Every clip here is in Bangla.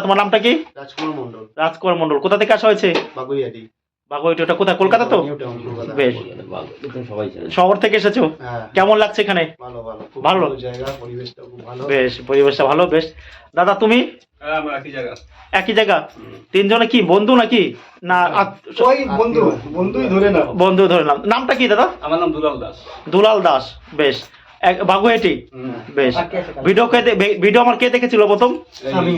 তোমার নামটা কি? রাজকুমার মন্ডল। রাজকুমার মন্ডল। কোথা থেকে আসা হয়েছে? বাগুইয়াটি। বাগুইয়াটি, ওটা কোথায়? কলকাতা তো? New town, Kolkata. বেশ, সবাই জানে। শহর থেকে এসেছো? হ্যাঁ। কেমন লাগছে এখানে? ভালো ভালো, খুব ভালো ভালো জায়গা, পরিবেশটা খুব ভালো। বেশ, পরিবেশটা ভালো। বেশ, দাদা তুমি? আমরা একই জায়গা। একই জায়গা? তিনজনে কি বন্ধু নাকি না ওই বন্ধু, বন্ধুই ধরে নাও। বন্ধু ধরে নাম। নামটা কি দাদা? আমার নাম দুলাল দাস। দুলাল দাস। বেশ, বাগুইয়াটি। বেশ, ভিডিও আমার কে দেখেছিল প্রথম? আমি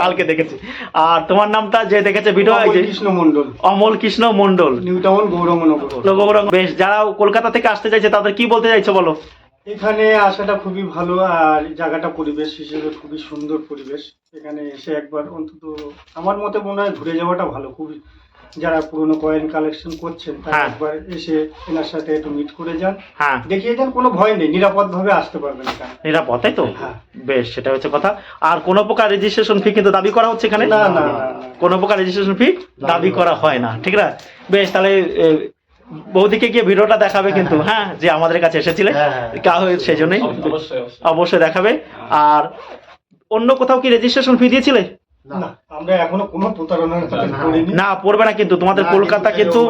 কালকে দেখেছি। আর তোমার নামটা যে দেখেছে video? Krishna Mondal. Amal Krishna Mondal, New Town, Gourangnagar. বেশ, যারা কলকাতা থেকে আসতে চাইছে তাদের কি বলতে চাইছো বলো? এখানে আসাটা খুবই ভালো, আর জায়গাটা পরিবেশ হিসেবে খুবই সুন্দর পরিবেশ। এখানে এসে একবার অন্তত আমার মতে মনে হয় ঘুরে যাওয়াটা ভালো। খুবই যারা পুরনো কয়েন কালেকশন করছেন তারা হ্যাঁ। একবার এসে এনার সাথে একটু মিট করে যান, হ্যাঁ, দেখিয়ে যান, কোনো ভয় নেই, নিরাপদ ভাবে আসতে পারবেন এখানে। নিরাপদ, তাই তো? হ্যাঁ। বেশ, সেটা হচ্ছে কথা। আর কোনো প্রকার রেজিস্ট্রেশন ফি কিন্তু দাবি করা হচ্ছে এখানে? না না, কোনো প্রকার রেজিস্ট্রেশন ফি দাবি করা হয় না, ঠিক না? বেশ, তাহলে বৌদিকে গিয়ে ভিডিওটা দেখাবে কিন্তু, হ্যাঁ, যে আমাদের কাছে এসেছিলে, সেই জন্যই অবশ্যই অবশ্যই দেখাবে। আর অন্য কোথাও কি রেজিস্ট্রেশন ফি দিয়েছিলে? না, আমরা এখনো কোনো প্রতারণার হাতে পড়িনি। না, পড়বে না কিন্তু। তোমাদের কলকাতা কিন্তু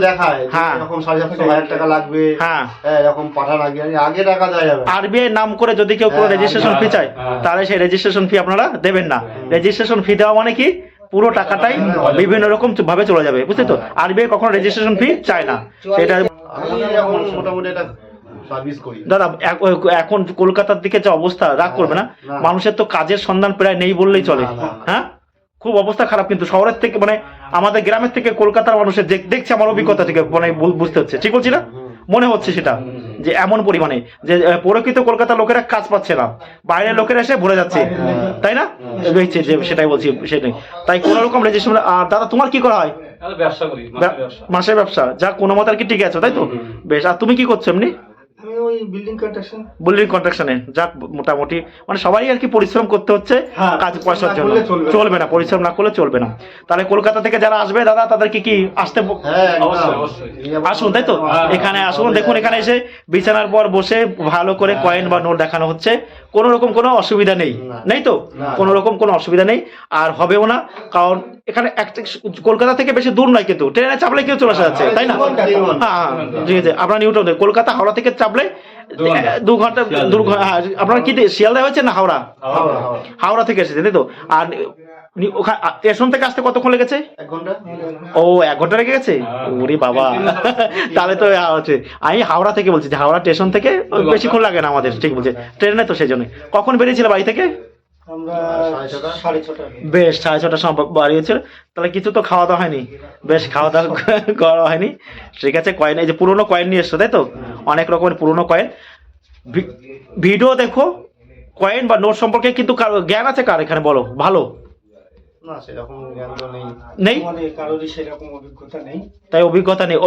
দেখায় হ্যাঁ। এরকম 750,000 টাকা লাগবে, হ্যাঁ, এরকম পাঠান আগে টাকা দেওয়া যাবে। আরবিআই নাম করে যদি কেউ কোনো রেজিস্ট্রেশন ফি চায় তাহলে সেই রেজিস্ট্রেশন ফি আপনারা দেবেন না। রেজিস্ট্রেশন ফি দেওয়া মানে কি, পুরো টাকাটাই বিভিন্ন রকম ভাবে চলে যাবে, বুঝলি তো? আরবিআই কখনো রেজিস্ট্রেশন ফি চায় না, সেটা। আমি এখন মোটামুটি এটা সার্ভিস করি দাদা এখন কলকাতার দিকে যে অবস্থা, রাগ করবে না, মানুষের তো কাজের সন্ধান প্রায় নেই বললেই চলে। হ্যাঁ, খুব অবস্থা খারাপ কিন্তু শহরের থেকে, মানে আমাদের গ্রামের থেকে কলকাতার মানুষের দেখছে, আমার অভিজ্ঞতা থেকে মানে বুঝতে হচ্ছে, ঠিক বলছি না? মনে হচ্ছে সেটা, যে এমন পরিমাণে যে প্রকৃত কলকাতার লোকেরা কাজ পাচ্ছে না, বাইরের লোকেরা এসে ভরে যাচ্ছে, তাই না? যে সেটাই বলছি, সেটাই। তাই কোন রকম রেজিস্ট্রেশন। আর দাদা তোমার কি করা হয়? ব্যবসা করি, মাসের ব্যবসা, যা কোনো মতো আর কি, ঠিক আছে, তাই তো? বেশ, আর তুমি কি করছো এমনি? আমি ওই বিল্ডিং কন্ট্রাকশন। বিল্ডিং কন্ট্রাকশনে, যাক, মোটামুটি মানে সবারই আর কি পরিশ্রম করতে হচ্ছে কাজ পয়সার জন্য, চলবে না, পরিশ্রম না করলে চলবে না। তাহলে কলকাতা থেকে যারা আসবে দাদা, তাদেরকে কি আসতে আসুন, তাই তো? এখানে আসুন, দেখুন, এখানে এসে বিছানার পর বসে ভালো করে কয়েন বা নোট দেখানো হচ্ছে, কোনো রকম কোনো অসুবিধা নেই, নেই তো? কোনো রকম কোনো অসুবিধা নেই, আর হবেও না, কারণ এখানে কলকাতা থেকে বেশি দূর নয়, কিন্তু ট্রেনে চাপলে কেউ চলে আসা যাচ্ছে, তাই না? হ্যাঁ, ঠিক আছে। আপনার নিউটাউন কলকাতা হাওড়া থেকে চাপলে 2 ঘন্টা, আপনার কি শিয়ালদা হয়েছে না হাওড়া? হাওড়া থেকে এসেছে, তাই তো? আর ওখানে স্টেশন থেকে আসতে কতক্ষণ লেগেছে? 1 ঘন্টা। ও, 1 ঘন্টা লেগে গেছে? ওরে বাবা, তাহলে তো হচ্ছে, আমি হাওড়া থেকে বলছি, যে হাওড়া স্টেশন থেকে বেশিক্ষণ লাগে না আমাদের, ঠিক বলছে, ট্রেনে তো, সেই জন্য। কখন বেরিয়েছিল বাড়ি থেকে? আমরা 6:30। বেশ, 6:30টার সময় বাড়িয়েছিল। তাহলে কিছু তো খাওয়া দাওয়া হয়নি? বেশ, খাওয়া দাওয়া করা হয়নি, ঠিক আছে। কয়েন, এই যে পুরোনো কয়েন নিয়ে এসছো, তাই তো? অনেক রকমের পুরোনো কয়েন। ভিডিও দেখো, কয়েন বা নোট সম্পর্কে কিন্তু জ্ঞান আছে কার এখানে বলো ভালো? না, সেরকম জ্ঞান তো নেই। নেই, আমাদের কারোরই সেরকম অভিজ্ঞতা নেই। তাই অভিজ্ঞতা নেই,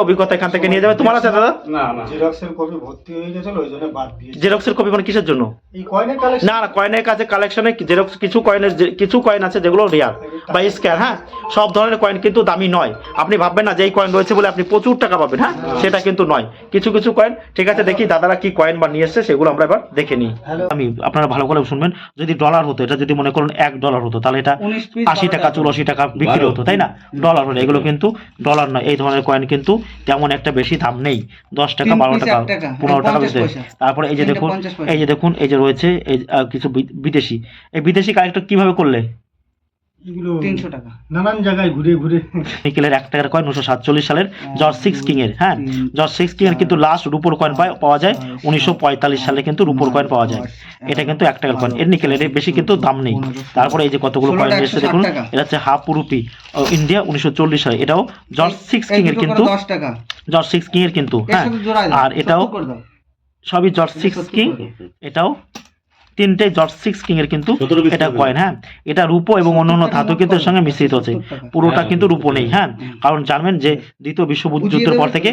অভিজ্ঞতা এখান থেকে নিয়ে যাবে। তোমার আছে দাদা? না না, জেরক্সের কপি ভর্তি হয়ে গেছিল, ওই জন্য বাদ দিয়েছি। জেরক্সের কপি মানে কিসের জন্য? এই কয়েনের কালেকশন। না না, কয়েনের কাছে কালেকশনে জেরক্স, কিছু কয়েন আছে যেগুলো রেয়ার বা স্ক্যান। হ্যাঁ, সব ধরনের কয়েন কিন্তু দামি নয়। আপনি ভাববেন না যে এই কয়েন রয়েছে বলে আপনি প্রচুর টাকা পাবেন, হ্যাঁ, সেটা কিন্তু নয়। কিছু কিছু কয়েন, ঠিক আছে। দেখি দাদারা কি কয়েন বা নিয়ে এসছে, সেগুলো আমরা এবার দেখে নিই। আমি, আপনারা ভালো করে শুনবেন, যদি ডলার হতো, এটা যদি মনে করুন $1 হতো, তাহলে এটা 80 টাকা 84 টাকা বিক্রি হতো, তাই না? ডলার হলে, এগুলো কিন্তু ডলার নয়। এই ধরনের কয়েন কিন্তু তেমন একটা বেশি দাম নেই, 10 টাকা 12 টাকা 15 টাকা। তারপরে এই যে দেখুন, এই যে রয়েছে এই কিছু বিদেশি, এই বিদেশি কালেক্টর কিভাবে করলে? এগুলো 300 টাকা, নানান জায়গায় ঘুরে ঘুরে। নিকেলের 1 টাকার কয়েন 1947 সালের জর্জ 6 কিং এর। হ্যাঁ, জর্জ 6 কিং এর কিন্তু লাস্ট রুপোর কয়েন পাওয়া যায় 1945 সালে, কিন্তু রুপোর কয়েন পাওয়া যায়। এটা কিন্তু 1 টাকার কয়েন, এর নিকেলের বেশি কিন্তু দাম নেই। তারপরে এই যে কতগুলো কয়েন এসেছে দেখুন, এটা হচ্ছে হাফ রুপি ইন্ডিয়া 1940 সালে, এটাও জর্জ 6 কিং এর, কিন্তু জর্জ 6 কিং এর কিন্তু। হ্যাঁ, আর এটাও সবই জর্জ 6 কিং, এটাও 3টে জর্জ 6 কিং এর কিন্তু এটা কয়েন। হ্যাঁ, এটা রূপো এবং অন্যান্য ধাতু কিন্তু এর সঙ্গে মিশ্রিত হচ্ছে, পুরোটা কিন্তু রূপো নেই। হ্যাঁ, কারণ জানবেন যে দ্বিতীয় বিশ্বযুদ্ধের পর থেকে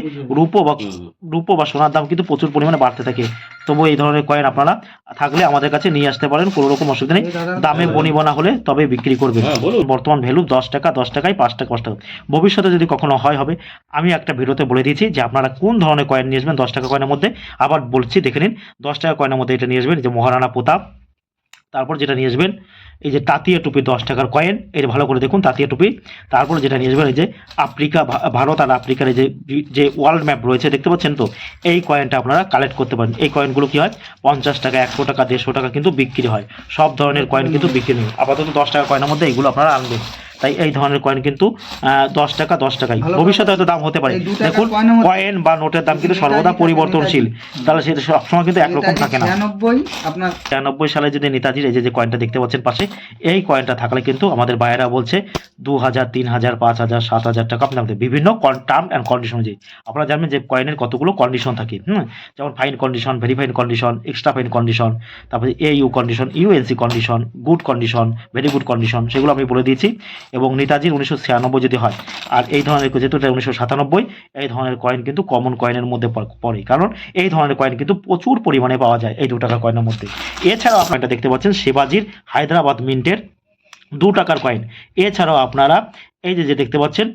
রূপো বা সোনার দাম কিন্তু প্রচুর পরিমাণে বাড়তে থাকে। তবু এই ধরনের কয়েন আপনারা থাকলে আমাদের কাছে নিয়ে আসতে পারেন, কোনো রকম অসুবিধা নেই। দামে বনিবনা হলে তবে বিক্রি করবেন। বর্তমান ভ্যালু 10 টাকা, 10 টাকায় 5 টাকা, 5 টাকা। ভবিষ্যতে যদি কখনো হবে, আমি একটা ভিডিওতে বলে দিয়েছি যে আপনারা কোন ধরনের কয়েন নিয়ে আসবেন 10 টাকা কয়েনের মধ্যে। আবার বলছি, দেখে নিন, 10 টাকা কয়েনের মধ্যে এটা নিয়ে আসবেন, যে মহারানা প্রতাপ, তারপর যেটা নিয়ে আসবেন এই যে তাঁতিয়া টুপি 10 টাকার কয়েন, এটা ভালো করে দেখুন তাঁতিয়া টুপি। তারপর যেটা নিয়ে আসবেন এই যে আফ্রিকা, ভারত আর আফ্রিকার এই যে ওয়ার্ল্ড ম্যাপ রয়েছে দেখতে পাচ্ছেন তো, এই কয়েনটা আপনারা কালেক্ট করতে পারেন। এই কয়েনগুলো কি হয় 50 টাকা, 100 টাকা, 150 টাকা কিন্তু বিক্রি হয়। সব ধরনের কয়েন কিন্তু বিক্রি নেই, আপাতত 10 টাকা কয়েনের মধ্যে এইগুলো আপনারা আনবেন। তাই এই ধরনের কয়েন কিন্তু 10 টাকা 10 টাকাই, ভবিষ্যতে হয়তো দাম হতে পারে। দেখুন কয়েন বা নোটের দাম কিন্তু সর্বদা পরিবর্তনশীল, তাহলে সেটা সবসময় কিন্তু একরকম থাকে না। 96 সালে যদি নেতাজির এই যে কয়েনটা দেখতে পাচ্ছেন পাশে, এই কয়েনটা থাকলে কিন্তু আমাদের বাইরা বলছে 2000, 3000, 5000, 7000 টাকা আপনাদের বিভিন্ন টার্ম অ্যান্ড কন্ডিশন অনুযায়ী। আপনারা জানবেন যে কয়েনের কতগুলো কন্ডিশন থাকে, যেমন fine condition, very fine condition, extra fine condition, তারপরে AU condition, UNC condition, good condition, very good condition, সেগুলো আমি বলে দিয়েছি। এবং নেতাজির 1996 যদি হয়, আর এই ধরনের যেহেতু 1997, এই ধরনের কয়েন কিন্তু কমন কয়েনের মধ্যে পড়ে, কারণ এই ধরনের কয়েন কিন্তু প্রচুর পরিমাণে পাওয়া যায় এই 2 টাকার কয়েনের মধ্যে। এছাড়াও আপনারা দেখতে পাচ্ছেন শিবাজির হায়দ্রাবাদ মিন্টের 2 টাকার কয়েন। এছাড়াও আপনারা এই যে দেখতে পাচ্ছেন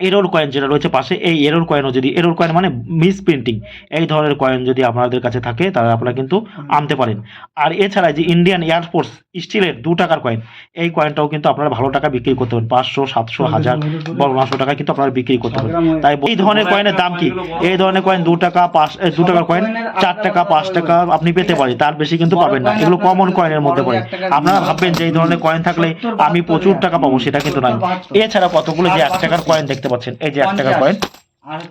এরর কয়েন যেটা রয়েছে পাশে, এই এরর কয়েনও যদি, এরর কয়েন মানে মিস প্রিন্টিং, এই ধরনের কয়েন যদি আপনাদের কাছে থাকে তাহলে আপনারা কিন্তু আনতে পারেন। আর এছাড়া যে ইন্ডিয়ান এয়ারফোর্স স্টিলের 2 টাকার কয়েন, এই কয়েনটাও কিন্তু আপনারা ভালো টাকা বিক্রি করতে পারেন, 500, 700, 1000, 1200 টাকা কিন্তু আপনারা বিক্রি করতে পারেন। তাই এই ধরনের কয়েনের দাম কি, এই ধরনের কয়েন 2 টাকা, 2 টাকার কয়েন 4 টাকা, 5 টাকা আপনি পেতে পারেন, তার বেশি কিন্তু পাবেন না। এগুলো কমন কয়েনের মধ্যে পড়ে। আপনারা ভাববেন যে এই ধরনের কয়েন থাকলে আমি প্রচুর টাকা পাবো, সেটা কিন্তু নয়। এছাড়া কতগুলো যে 1 টাকার কয়েন দেখতে পাচ্ছেন, এই যে 1 টাকার কয়েন,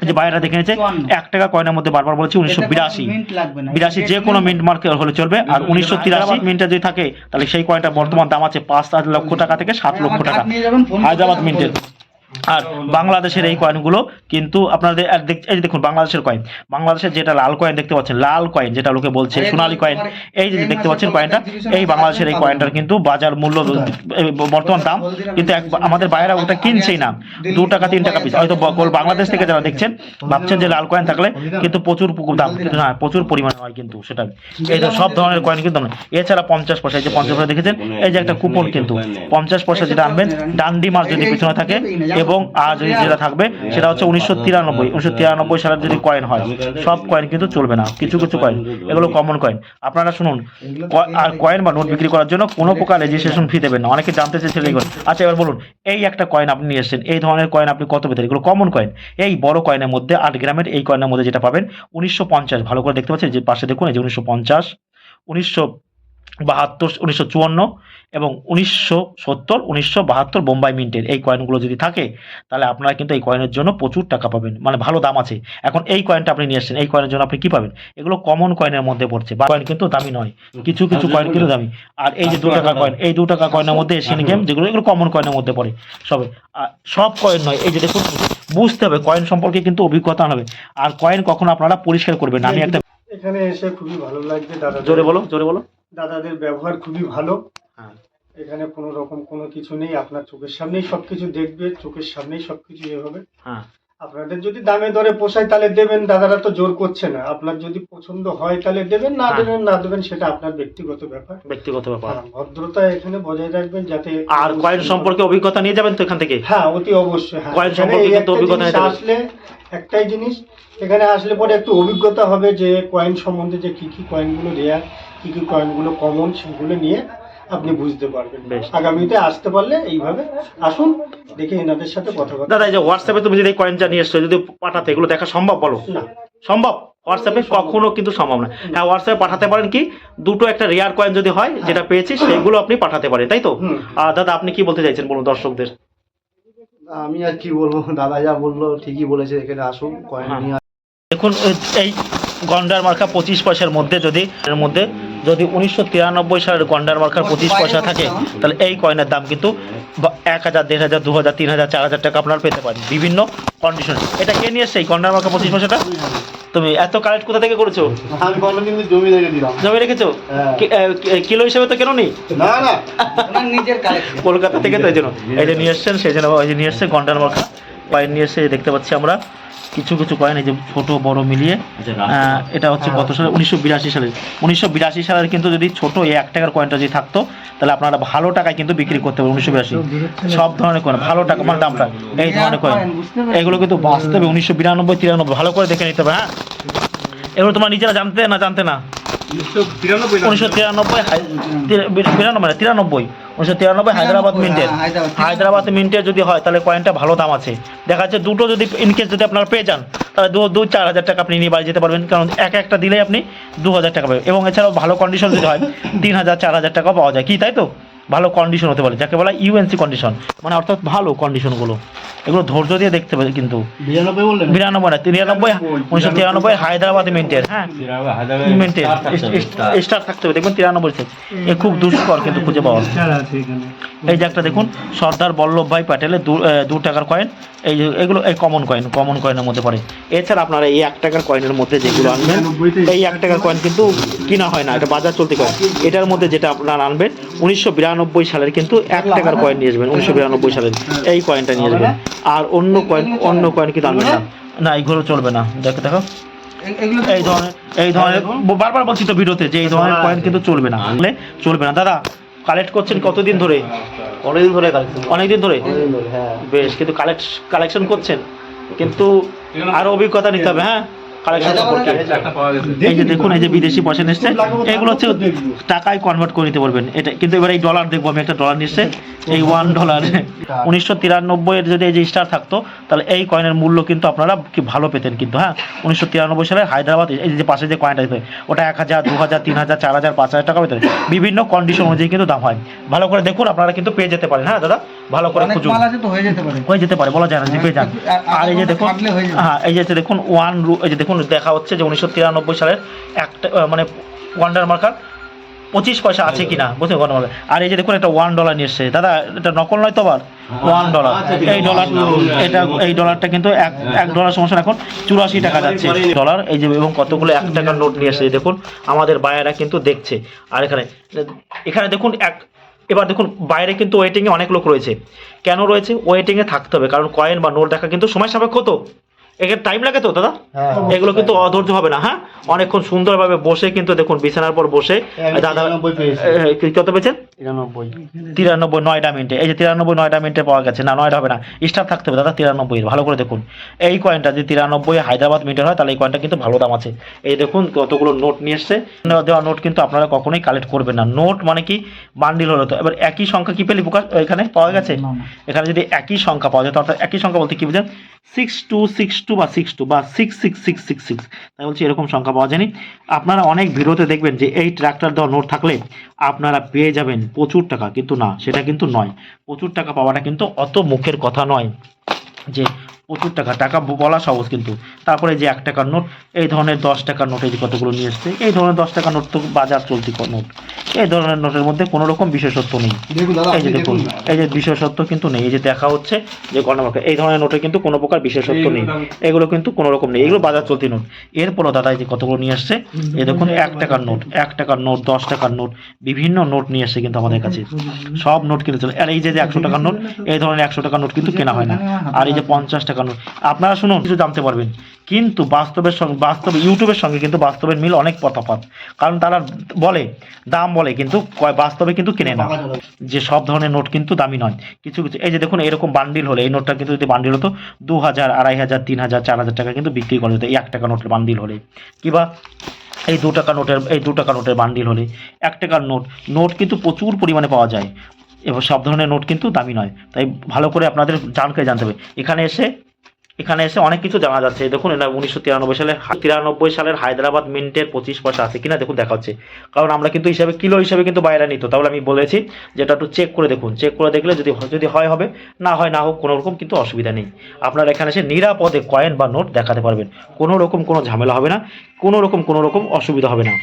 যে বাইরে দেখে নিচ্ছে 1 টাকা কয়েনের মধ্যে বারবার বলছি 1982 যে কোনো মিন্ট মার্ক হলে চলবে। আর 1983 মিন্টে যদি থাকে তাহলে সেই কয়েনটা বর্তমান দাম আছে 5 লক্ষ টাকা থেকে 7 লক্ষ টাকা হায়দ্রাবাদ মিন্টের। আর বাংলাদেশের এই কয়েনগুলো কিন্তু আপনাদের এই যে দেখুন বাংলাদেশের কয়েন, বাংলাদেশের যেটা লাল কয়েন দেখতে পাচ্ছেন, লাল কয়েন যেটা লোকে বলছে সোনালী কয়েন, এই যে দেখতে পাচ্ছেন কয়েনটা, এই বাংলাদেশের এই কয়েনটার কিন্তু বাজার মূল্য বর্তমান দাম কিন্তু আমাদের বাইরে ওটা কিনছেই না, 2 টাকা 3 টাকা পিস। হয়তো বাংলাদেশ থেকে যারা দেখছেন ভাবছেন যে লাল কয়েন থাকলে কিন্তু প্রচুর দাম, কিন্তু না, প্রচুর পরিমাণে হয় কিন্তু সেটা। এই সব ধরনের কয়েন কিন্তু না। এছাড়া 50 পয়সা, এই যে 50 পয়সা দেখেছেন, এই যে একটা কুপন কিন্তু 50 পয়সা যেটা আনবেন, ডান্ডি মার্ক যদি পিছনে থাকে, এবং আর যদি যেটা থাকবে সেটা হচ্ছে 1993 সালের যদি কয়েন হয়, সব কয়েন কিন্তু চলবে না, কিছু কিছু কয়েন, এগুলো কমন কয়েন। আপনারা শুনুন, আর কয়েন বা নোট বিক্রি করার জন্য কোনো প্রকার রেজিস্ট্রেশন ফি দেবেন না। অনেকে জানতে চেয়েছেন এইগুলো। আচ্ছা এবার বলুন, এই একটা কয়েন আপনি নিয়ে এসেছেন, এই ধরনের কয়েন আপনি কত পেতেন? এগুলো কমন কয়েন। এই বড় কয়েনের মধ্যে 8 গ্রামের এই কয়েনের মধ্যে যেটা পাবেন 1950, ভালো করে দেখতে পাচ্ছেন যে পাশে দেখুন, এই যে 1950, 1972, 1954 এবং 1970, 1972 বোম্বাই মিন্টের এই কয়েনগুলো যদি থাকে তাহলে আপনারা কিন্তু এই কয়েনের জন্য প্রচুর টাকা পাবেন, মানে ভালো দাম আছে। এখন এই কয়েনটা আপনি নিয়ে আসছেন, এই কয়েনের জন্য আপনি কি পাবেন? এগুলো কমন কয়েনের মধ্যে পড়ছে, বা কয়েন কিন্তু দামি নয়, কিছু কিছু কয়েন কিন্তু দামি। আর এই যে 2 টাকা কয়েন, এই 2 টাকা কয়েনের মধ্যে এশিয়ান গেম যেগুলো, এগুলো কমন কয়েনের মধ্যে পড়ে সবে। সব কয়েন নয়, এই যে দেখুন, বুঝতে হবে কয়েন সম্পর্কে কিন্তু অভিজ্ঞতা হবে। আর কয়েন কখনো আপনারা পরিষ্কার করবেন না। আমি একটা এখানে এসে খুবই ভালো লাগছে দাদা, জোরে বলো, জোরে বলো। দাদাদের ব্যবহার খুবই ভালো। হ্যাঁ, এখানে কোনো রকম কোনো কিছু নেই, আপনার চোখের সামনেই সবকিছু দেখবে, চোখের সামনেই সবকিছু এ হবে। হ্যাঁ, আপনাদের যদি দামে দরে পোষায় তাহলে দেবেন, দাদারা তো জোর করছে না। আপনার যদি পছন্দ হয় তাহলে দেবেন, না দেবেন না দেবেন সেটা আপনার ব্যক্তিগত ব্যাপার। ব্যক্তিগত ব্যাপার। হ্যাঁ, ভদ্রতা এখানে বজায় রাখবেন যাতে। আর কয়েন সম্পর্কে অভিজ্ঞতা নিয়ে যাবেন তো এখান থেকে? হ্যাঁ, অতি অবশ্যই। হ্যাঁ, কয়েন সম্পর্কে কিন্তু অভিজ্ঞতা নিতে হবে। আসলে একটাই জিনিস, এখানে আসলে পরে একটু অভিজ্ঞতা হবে যে কয়েন সম্বন্ধে, যে কি কি কয়েনগুলো রেয়ার, কি কি কয়েনগুলো কমন, সেগুলো নিয়ে আপনি বুঝতে পারবেন। আগামীতে আসতে পারলে এইভাবে আসুন, দেখে এনাদের সাথে কথা বলতে। দাদা এই যে হোয়াটসঅ্যাপে তুমি যদি কয়েনটা নিয়ে এসছো, যদি পাঠাতে, এগুলো দেখা সম্ভব? বলো। না, সম্ভব? হোয়াটসঅ্যাপে কখনো কিন্তু সম্ভব না। হ্যাঁ, হোয়াটসঅ্যাপে পাঠাতে পারেন কি, 2টো একটা রেয়ার কয়েন যদি হয় যেটা পেয়েছি সেগুলো আপনি পাঠাতে পারেন, তাই তো? আর দাদা আপনি কি বলতে চাইছেন বলুন দর্শকদের। আমি আর কি বলবো, দাদা যা বললো ঠিকই বলেছে, এখানে আসুন কয়েন নিয়ে। দেখুন এই গন্ডার মার্কা 25 পয়সার মধ্যে যদি 1993 সালের গন্ডার মার্কার 25 পয়সা থাকে তাহলে এই কয়েনের দাম কিন্তু 1000, 1500, 2000, 3000, 4000 টাকা আপনারা পেতে পারেন বিভিন্ন কন্ডিশন। এটা কে নিয়ে এসছে এই গন্ডার মার্কা 25 পয়সাটা? তুমি এত কালেক্ট কোথা থেকে করেছো? আমি কোনো কিন্তু জমি রেখে দিলাম। জমি রেখেছো? কিলো হিসেবে তো কেন নি? না না, নিজের কালেকশন কলকাতা থেকে, তো এই জন্য এই যে নিয়ে এসছেন, সেই জন্য ওই যে নিয়ে এসছে গন্ডার মার্কা কয়েন নিয়ে এসছে। দেখতে পাচ্ছি আমরা কিছু কিছু কয়েন, এই যে ছোট বড় মিলিয়ে। এটা হচ্ছে কত সালে? 1982 সালের। 1982 সালের কিন্তু যদি ছোট এই 1 টাকার কয়েনটা যদি থাকতো তাহলে আপনারা ভালো টাকায় কিন্তু বিক্রি করতে পারবেন। 1982 সব ধরনের কয়েন ভালো টাকা, মানে দামটা এই ধরনের কয়েন, এগুলো কিন্তু বাস্তবে 1992, 93 ভালো করে দেখে নিতে হবে। হ্যাঁ, এগুলো তোমরা নিজেরা জানতে না? 1993 1993 হায়দ্রাবাদ মিন্টের। হায়দ্রাবাদ মিন্টের যদি হয় তাহলে কয়েনটা ভালো দাম আছে। দেখা যাচ্ছে দুটো যদি ইনকেস যদি আপনারা পেয়ে যান তাহলে 2-4 হাজার টাকা আপনি নিয়ে বাড়ি যেতে পারবেন, কারণ একটা দিলে আপনি 2,000 টাকা পাবেন। এবং এছাড়াও ভালো কন্ডিশন যদি হয় 3,000-4,000 টাকাও পাওয়া যায়, কি তাই তো? ভালো কন্ডিশন হতে পারে, যাকে বলা ইউএনসি কন্ডিশন, মানে অর্থাৎ ভালো কন্ডিশনগুলো। এগুলো ধৈর্য দিয়ে দেখতে পাবে কিন্তু। 92 বললেন? 92 না 93, 1993 হায়দ্রাবাদ মিন্টের। হ্যাঁ মিন্টের স্টার থাকতে হবে, দেখবেন 93 সাইজ। এ খুব দুষ্কর কিন্তু খুঁজে পাওয়া। এই যে একটা দেখুন সর্দার বল্লভভাই প্যাটেলের 2 টাকার কয়েন। এই যে এগুলো এই কমন কয়েনের মধ্যে পড়ে। এছাড়া আপনারা এই 1 টাকার কয়েনের মধ্যে যেগুলো আনবেন, এই 1 টাকার কয়েন কিন্তু কিনা হয় না, এটা বাজার চলতি কয়েন। এটার মধ্যে যেটা আপনারা আনবেন 1992 সালের কিন্তু 1 টাকার কয়েন নিয়ে আসবেন, 1992 সালের এই কয়েনটা নিয়ে আসবেন। আর অন্য কয়েন কিন্তু আনবেন না, এইগুলো চলবে না। দেখো এই ধরনের বারবার বলছি তো ভিডিওতে যে এই ধরনের কয়েন কিন্তু চলবে না, দাদা। কালেক্ট করছেন কতদিন ধরে? অনেকদিন ধরে কালেকশন। অনেকদিন ধরে, হ্যাঁ। বেশ। কিন্তু কালেকশন করছেন, কিন্তু আরো অভিজ্ঞতা নিতে হবে। হ্যাঁ কালেকশন সম্পর্কে। এই যে দেখুন এই যে বিদেশি পয়সা নিচ্ছে, এগুলো হচ্ছে টাকায় কনভার্ট করে নিতে পারবেন। এটা কিন্তু এবার এই ডলার দেখবো আমি, একটা ডলার নিচ্ছে এই $1। 1993 এর যদি এই যে স্টার থাকতো তাহলে এই কয়েনের মূল্য কিন্তু আপনারা কি ভালো পেতেন কিন্তু। হ্যাঁ 1993 সালে হায়দ্রাবাদ এই যে পাশে যে কয়েনটা দিতে ওটা 1,000, 2,000, 3,000, 4,000, 5,000 টাকা পেতেন। বিভিন্ন কন্ডিশন অনুযায়ী কিন্তু দাম হয়। ভালো করে দেখুন, আপনারা কিন্তু পেয়ে যেতে পারেন। হ্যাঁ দাদা ভালো করে খুঁজুন, হয়ে যেতে পারে, বলা যায় না যে পেয়ে যান। আর এই যে দেখুন, হ্যাঁ এই যে দেখুন এই যে দেখুন দেখা হচ্ছে যে 1993 সালের একটা মানে ওয়ান্ডার মার্কার 25 পয়সা আছে কিনা বুঝতে পারবেন। আর এই যে দেখুন একটা $1 নিয়ে এসছে, দাদা এটা নকল নয় তো আবার $1। এই ডলারটা কিন্তু $1 সমস্যা এখন 84 টাকা যাচ্ছে ডলার। এই যে এবং কতগুলো 1 টাকার নোট নিয়ে এসছে দেখুন, আমাদের বায়েরা কিন্তু দেখছে। আর এখানে দেখুন এবার দেখুন বাইরে কিন্তু ওয়েটিংয়ে অনেক লোক রয়েছে। কেন রয়েছে? ওয়েটিংয়ে থাকতে হবে, কারণ কয়েন বা নোট দেখা কিন্তু সময় সাপেক্ষ তো, এখানে টাইম লাগে তো দাদা। এগুলো কিন্তু অধৈর্য হবে না। হ্যাঁ অনেকক্ষণ সুন্দরভাবে বসে কিন্তু দেখুন বিছানার পর বসে দাদা কত পেয়েছেন? 93 9টা মিনিটে। এই যে 93 9টা মিনিটে পাওয়া গেছে না, 9টা হবে না, স্টার থাকতে হবে দাদা 93। ভালো করে দেখুন এই কয়েনটা যদি 93 হায়দ্রাবাদ মিনিটের হয় তাহলে এই কয়েনটা কিন্তু ভালো দাম আছে। এই দেখুন কতগুলো নোট নিয়ে এসছে। দেওয়া নোট কিন্তু আপনারা কখনোই কালেক্ট করবেন না। নোট মানে কি বান্ডিল হলো তো। এবার একই সংখ্যা কি পেলি প্রকাশ এখানে পাওয়া গেছে? এখানে যদি একই সংখ্যা পাওয়া যায় অর্থাৎ একই সংখ্যা বলতে কি বুঝেন? 6262 বা 62 বা 66666, তাই বলছি এরকম সংখ্যা পাওয়া যায়নি। আপনারা অনেক ভিডিওতে দেখবেন যে এই ট্রাক্টর দেওয়া নোট থাকলে আপনারা পেয়ে যাবেন প্রচুর টাকা, কিন্তু না, সেটা কিন্তু নয়। প্রচুর টাকা পাওয়াটা কিন্তু অত মুখের কথা নয় যে প্রচুর টাকা বলা সহজ কিন্তু। তারপরে যে 1 টাকার নোট, এই ধরনের 10 টাকার নোট এই যে কতগুলো নিয়ে এসছে। এই ধরনের 10 টাকার নোট তো বাজার চলতি নোট। এই ধরনের নোটের মধ্যে কোনো রকম বিশেষত্ব নেই। এই যে দেখুন এই যে বিশেষত্ব কিন্তু নেই। এই যে দেখা হচ্ছে যে গণমার্কা, এই ধরনের নোটে কিন্তু কোনো প্রকার বিশেষত্ব নেই। এগুলো কিন্তু কোনো রকম নেই, এগুলো বাজার চলতি নোট। এরপরও দাদা এই যে কতগুলো নিয়ে আসছে, এই দেখুন 1 টাকার নোট, 1 টাকার নোট, 10 টাকার নোট, বিভিন্ন নোট নিয়ে আসছে কিন্তু আমাদের কাছে। সব নোট কিনে চলে। আর এই যে 100 টাকার নোট, এই ধরনের 100 টাকার নোট কিন্তু কেনা হয় না। আর এই যে 50 টাকার নোট, আপনারা শুনুন কিছু জানতে পারবেন, কিন্তু বাস্তবে ইউটিউবের সঙ্গে কিন্তু বাস্তবের মিল অনেক তফাৎ। কারণ তারা বলে দাম বলে কিন্তু বাস্তবে কিন্তু কেনে না। যে সব ধরনের নোট কিন্তু দামি নয়, কিছু এই যে দেখুন এরকম বান্ডিল হলে, এই নোটটা কিন্তু যদি বান্ডিল হতো 2,000, 2,500, 3,000, 4,000 টাকা কিন্তু বিক্রি করা যেত এই 1 টাকা নোটের বান্ডিল হলে। কিবা এই 2 টাকা নোটের বান্ডিল হলে 1 টাকার নোট কিন্তু প্রচুর পরিমাণে পাওয়া যায়। এবং সব ধরনের নোট কিন্তু দামি নয়, তাই ভালো করে আপনাদের জানতে হবে। এখানে এসে অনেক কিছু জানা যাচ্ছে। দেখুন এটা 1993 সালের হায়দ্রাবাদ মিন্টের 25 পয়সা আছে কিনা দেখুন দেখা হচ্ছে। কারণ আমরা কিন্তু কিলো হিসাবে কিন্তু বাইরে নিত, তাহলে আমি বলেছি যেটা একটু চেক করে দেখুন। চেক করে দেখলে যদি হয় হবে, না হয় না হোক, কোনো রকম কিন্তু অসুবিধা নেই। আপনারা এখানে এসে নিরাপদে কয়েন বা নোট দেখাতে পারবেন, কোনো রকম কোনো ঝামেলা হবে না, কোনো রকম অসুবিধা হবে না।